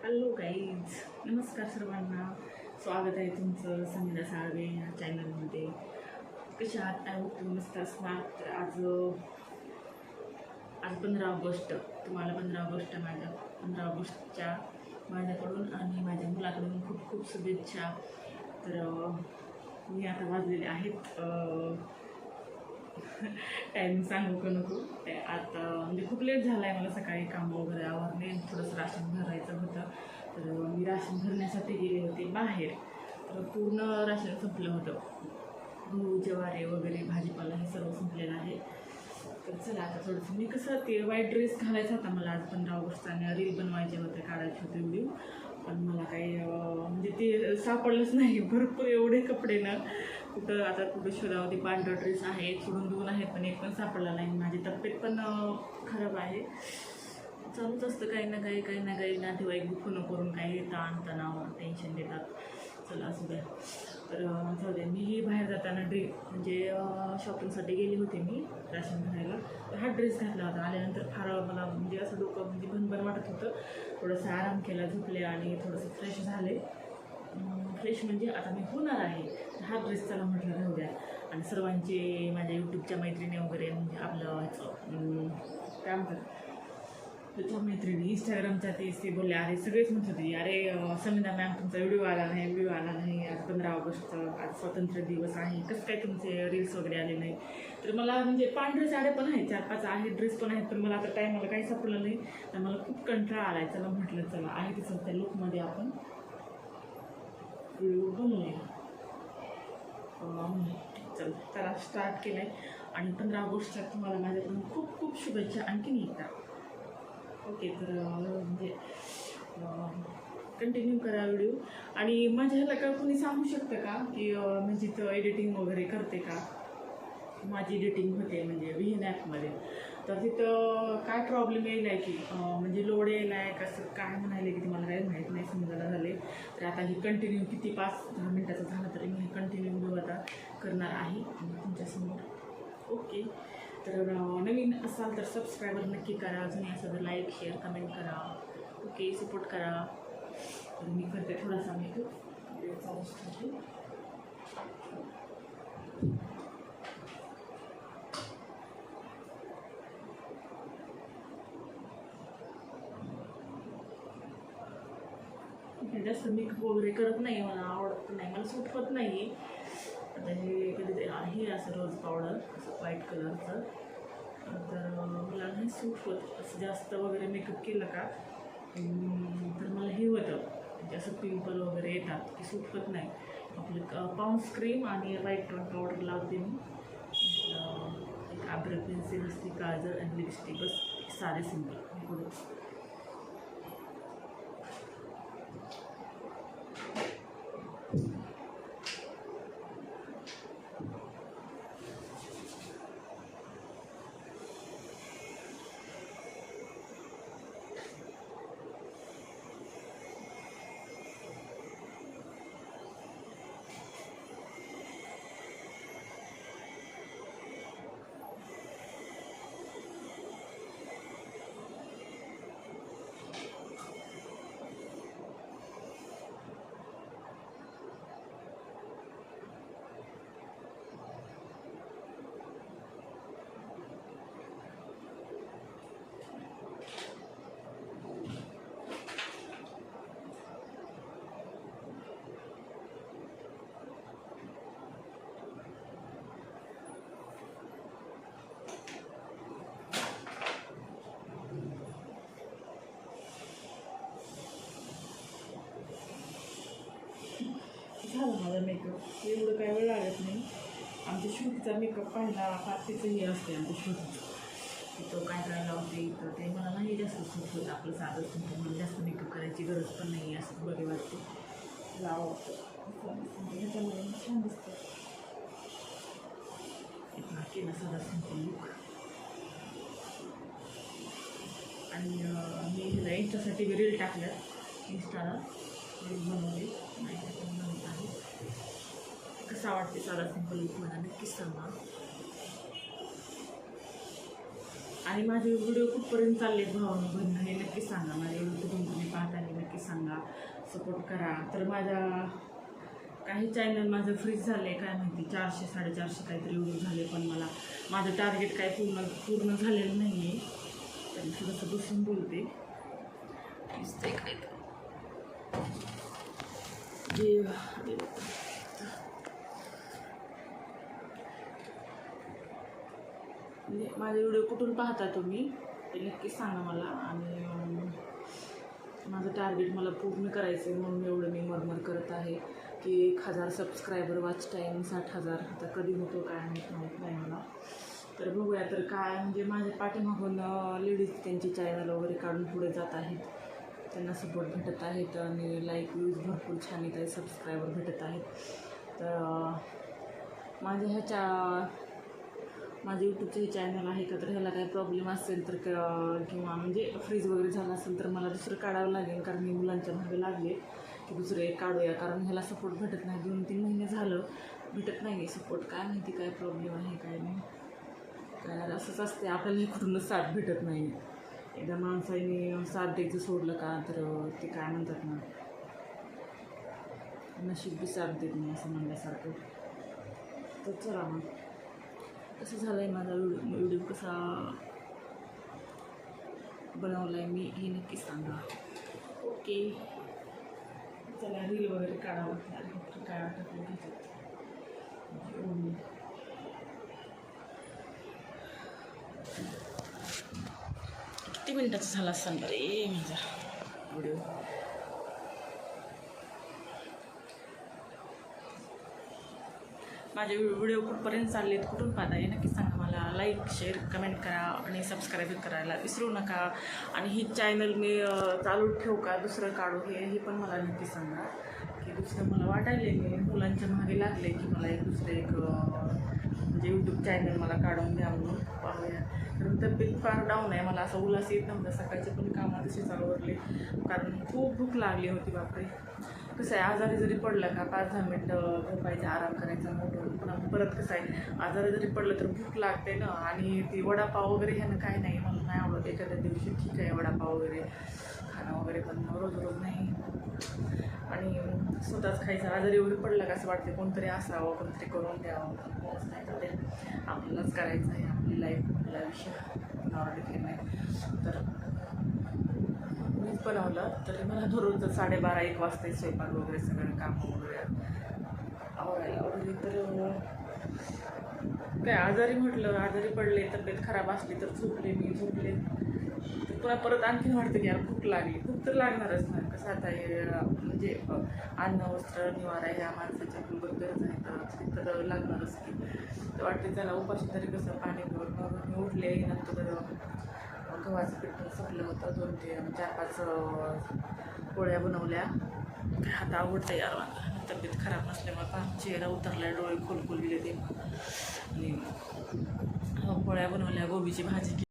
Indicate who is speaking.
Speaker 1: Hello guys, नमस्कार सर्वांना. स्वागत आहे तुमचं संगीता साळवे या चॅनलमध्ये. कशा आहात? आय होप तुम्ही मस्त असणार. तर आज 15 ऑगस्ट. तुम्हाला 15 ऑगस्ट 15 ऑगस्टच्या माझ्याकडून आणि माझ्या मुलाकडून खूप खूप शुभेच्छा. तर मी आता वाजलेले आहेत टाईम सांगू का नको ते आता, म्हणजे खूप लेट झाला आहे. मला सकाळी कामं वगैरे आवरले, थोडंसं राशन भरायचं होतं. तर मी राशन भरण्यासाठी गेले होते बाहेर. तर पूर्ण राशन संपलं होतं. गहू ज्वारी वगैरे भाजीपाला हे सर्व संपलेलं आहे. तर चला आता थोडंसं मी कसं ते व्हाईट ड्रेस घालायचा होता मला आज 15 ऑगस्टचा, आणि रील बनवायचे होते, काढायचे होते व्हिडिओ. पण मला काही म्हणजे ते सापडलंच नाही. भरपूर एवढे कपडे ना, कुठं शोधावं. ते पांढरा ड्रेस आहे, सोडून 2 आहेत, पण एक पण सापडला नाही. माझी तब्येत पण खराब आहे. चालूच असतं काही ना काही नातेवाईक फोन करून काही तणाव टेन्शन देतात. चला असू द्या. तर जाऊ द्या. मी बाहेर जाताना म्हणजे शॉपिंगसाठी गेली होते मी राशन भरायला. तर हा ड्रेस घातला होता. आल्यानंतर फार मला म्हणजे असं डोकं म्हणजे भनभन वाटत होतं. थोडंसं आराम केला, झोपले आणि थोडंसं फ्रेश झाले. फ्रेश म्हणजे आता मी होणार आहे. हा ड्रेस चला म्हटलं राहू द्या. आणि सर्वांचे माझ्या यूट्यूबच्या मैत्रिणी वगैरे, म्हणजे आपलं काय म्हणतात त्याच्या मैत्रिणी इंस्टाग्रामच्या ते बोलले, अरे सगळेच म्हणत होते, अरे समिधा मॅम तुमचा व्हिडिओ आला नाही. आज 15 ऑगस्टचं, आज स्वातंत्र्य दिवस आहे, कसं काय तुमचे रील्स वगैरे आले नाही. तर मला म्हणजे पांढरे साड्या पण आहेत, 4-5 आहेत, ड्रेस पण आहेत, पण मला आता टाईमाला काही सापडलं नाही. तर मला खूप कंटाळा आला आहे. चला म्हटलं चला आहे तसं त्या लुकमध्ये आपण व्हिडिओ बनवूया. चला स्टार्ट केलं आहे. आणि 15 ऑगस्टच्या तुम्हाला माझ्याकडून खूप खूप शुभेच्छा आणखीन एकदा. ओके, तर म्हणजे कंटिन्यू करा व्हिडिओ. आणि माझ्या ह्याला का कोणी सांगू शकतं का की मी जिथं एडिटिंग वगैरे करते का, माझी एडिटिंग होते म्हणजे VN ॲपमध्ये, तर तिथं काय प्रॉब्लेम येईल आहे की म्हणजे लोड येईल आहे कसं काय म्हणाले की मला काही माहीत नाही समजायला झाले. तर आता ही कंटिन्यू किती 5-10 मिनटाचं झालं तरी मी कंटिन्यू व्हिडिओ आता करणार आहे तुमच्यासमोर. ओके, तर नवीन असाल तर सबस्क्राईबर नक्की करा. अजून असाल तर लाईक शेअर कमेंट करा. ओके, सपोर्ट करा. तर मी करते थोडासा मेकअप चालू. जास्त मेकअप वगैरे करत नाही, मला आवडत नाही, मला सूट होत नाही. आता हे कधी आहे असं रोज पावडर असं व्हाईट कलरचं, तर मला नाही सूट होत. असं जास्त वगैरे मेकअप केलं का तर मला हे होतं म्हणजे असं पिंपल वगैरे येतात की सूट होत नाही. आपलं पाऊंड्स क्रीम आणि व्हाईट टोन पावडर लावते मी. एक आयब्रो पेन्सिल असते, काजळ आणि लिपस्टिक, बस साधे सिंपल. झालं माझा मेकअप. एवढं काय वेळ लागत नाही. आमच्या शूटचा मेकअप पाहिला फार तिचंही असते आमच्या शूटचं. तिथं काय करायला होते तर ते मला नाही जास्त सूट होतं. आपलं साधं सूट, मला जास्त मेकअप करायची गरज पण नाही असं बरे वाटते. ह्याच्यामुळे छान दिसतं. इथं केला साधा सिंपल लुक. आणि मी ह्याला इंस्टासाठी रील टाकल्या, इंस्टाला रील बनवली बनवत आहे. कसा वाटते साधा सिंपल लुक मला नक्कीच सांगा. आणि माझे व्हिडिओ कुठपर्यंत चालले भावानं बहिणं हे नक्की सांगा. माझे व्हिडिओ तुम्ही पाहताना नक्की सांगा. सपोर्ट करा. तर माझ्या काही चॅनल माझं फ्रीज झाले काय माहिती, 400 450 काहीतरी व्ह्यू झाले, पण मला माझं टार्गेट काय पूर्ण झालेलं नाही आहे. तर थोडंसं बसून बोलते दिसते काय जे माझे व्हिडिओ कुठून पाहता तुम्ही ते नक्कीच सांगा मला. आणि माझं टार्गेट मला पूर्ण करायचं आहे, म्हणून एवढं मी मरमर करत आहे की 1000 सबस्क्रायबर, वॉच टाईम 60,000. आता कधी होतो काय माहीत नाही मला. तर बघूया. तर काय म्हणजे माझ्या पाठीमागून लेडीज त्यांची चॅनल वगैरे काढून पुढे जात आहेत, त्यांना सपोर्ट भेटत आहेत आणि लाईक व्ह्यूज भरपूर छान येत आहेत, सबस्क्रायबर भेटत आहेत. तर माझे यूट्यूबचे चॅनल आहे का, तर ह्याला काही प्रॉब्लेम असेल तर किंवा म्हणजे फ्रीज वगैरे झाला असेल तर मला दुसरं काढावं लागेल, कारण मी मुलांच्या मागे लागले की दुसरं एक काढूया, कारण ह्याला सपोर्ट भेटत नाही. 2-3 महिने झालं भेटत नाही आहे सपोर्ट. काय माहिती काय प्रॉब्लेम आहे काय नाही. काय असंच असते, आपल्याला कुठूनच साथ भेटत नाही. एकदा माणसाने साथ द्यायचं सोडलं का तर ते काय म्हणतात ना, नशीब बी साथ देत नाही असं म्हणल्यासारखं. तर चला मग कसं झालं आहे माझा व्हिडिओ कसा बनवला आहे मी हे नक्की सांगा. ओके चला, रील वगैरे काढावं लागणार काय वाटत नाही घ्यायचं. किती मिनिटाचा झाला असेल रे माझा व्हिडिओ. माझे व्हिडिओ कुठपर्यंत चालले आहेत, कुठून पाहता हे नक्की सांगा मला. लाईक शेअर कमेंट करा आणि सबस्क्राईब करायला विसरू नका. आणि ही चॅनल मी चालू ठेवू का दुसरं काढू हे पण मला नक्की सांगा. की दुसरं मला वाटायले मी मुलांच्या मागे लागले की मला एक म्हणजे यूट्यूब चॅनल मला काढून द्या म्हणून पाहूया. कारण तब्येत फार डाऊन आहे, मला असं उल्हास येत नव्हतं. सकाळचे पण कामं तसेच आवरले, कारण खूप भूक लागली होती. बापरे, कसं आहे आजारी जरी पडलं का 5-10 मिनटं झोपायचं, आराम करायचा, मोठं पण परत कसं आहे आजारी जरी पडलं तर भूक लागते ना. आणि ती वडापाव वगैरे ह्यानं काय नाही, मला नाही आवडत. एखाद्या दिवशी ठीक आहे वडापाव वगैरे खाणं वगैरे, पण रोज नाही. आणि स्वतःच खायचं. आजारी वगैरे पडलं का असं वाटते कोणतरी असावं, कोणतरी करून द्यावं. कोणच नाही चालते, आपल्यालाच करायचं आहे. आपली लाईफ, आपला आयुष्य कोणावर डिपेंड नाही. तर मीच बनवलं तरी मला दररोज 12:30-1 वाजता स्वयंपाक वगैरे सगळं काम वगैरे आवरायला वगैरे. तर काय आजारी पडले, तब्येत खराब असली तर झोपले तर पुन्हा परत आणखीन वाटतं की यार भूक लागली. भूक तर लागणारच ना. कसं आता हे म्हणजे अन्न वस्त्र निवारा ह्या माणसाच्या मूलभूत गरज तर लागणारच की. तर वाटते त्याला उपाशी तरी कसं पाणी पिऊन मी उठले. नंतर गव्हाचं पीठ संपलं होतं, 2-4-5 पोळ्या बनवल्या. काय हात आवडतं यार मला, तब्येत खराब नसल्यामुळे फार चेहरा उतरला, डोळे खोल गेले ते. आणि पोळ्या बनवल्या, गोबीची भाजी